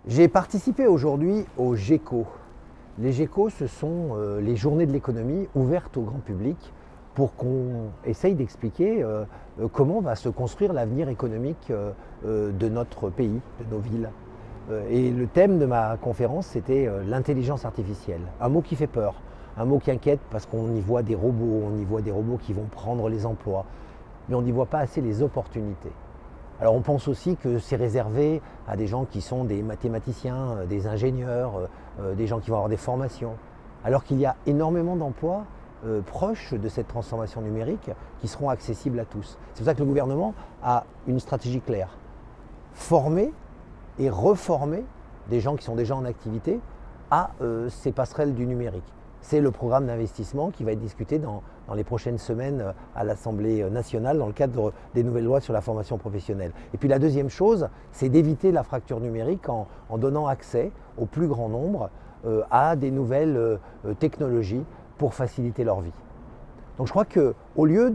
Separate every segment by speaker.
Speaker 1: J'ai participé aujourd'hui au GECO. Les GECO, ce sont les journées de l'économie ouvertes au grand public pour qu'on essaye d'expliquer comment va se construire l'avenir économique de notre pays, de nos villes. Et le thème de ma conférence, c'était l'intelligence artificielle. Un mot qui fait peur, un mot qui inquiète parce qu'on y voit des robots, on y voit des robots qui vont prendre les emplois, mais on n'y voit pas assez les opportunités. Alors on pense aussi que c'est réservé à des gens qui sont des mathématiciens, des ingénieurs, des gens qui vont avoir des formations, alors qu'il y a énormément d'emplois proches de cette transformation numérique qui seront accessibles à tous. C'est pour ça que le gouvernement a une stratégie claire. Former et reformer des gens qui sont déjà en activité à ces passerelles du numérique. C'est le programme d'investissement qui va être discuté dans les prochaines semaines à l'Assemblée nationale dans le cadre des nouvelles lois sur la formation professionnelle. Et puis la deuxième chose, c'est d'éviter la fracture numérique en donnant accès au plus grand nombre à des nouvelles technologies pour faciliter leur vie. Donc je crois qu'au lieu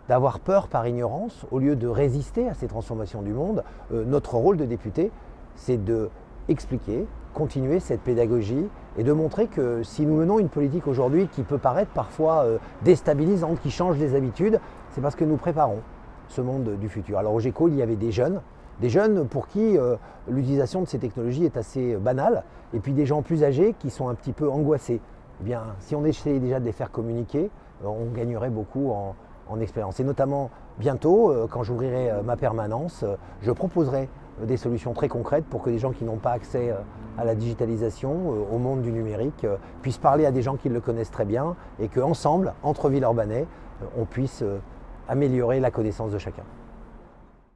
Speaker 1: d'avoir peur par ignorance, au lieu de résister à ces transformations du monde, notre rôle de député, c'est d'expliquer, continuer cette pédagogie et de montrer que si nous menons une politique aujourd'hui qui peut paraître parfois déstabilisante, qui change les habitudes, c'est parce que nous préparons ce monde du futur. Alors au GECO, il y avait des jeunes pour qui l'utilisation de ces technologies est assez banale, et puis des gens plus âgés qui sont un petit peu angoissés. Eh bien, si on essayait déjà de les faire communiquer, on gagnerait beaucoup en expérience. Et notamment bientôt, quand j'ouvrirai ma permanence, je proposerai des solutions très concrètes pour que des gens qui n'ont pas accès à la digitalisation, au monde du numérique, puissent parler à des gens qui le connaissent très bien et qu'ensemble, entre Villeurbanais, on puisse améliorer la connaissance de chacun.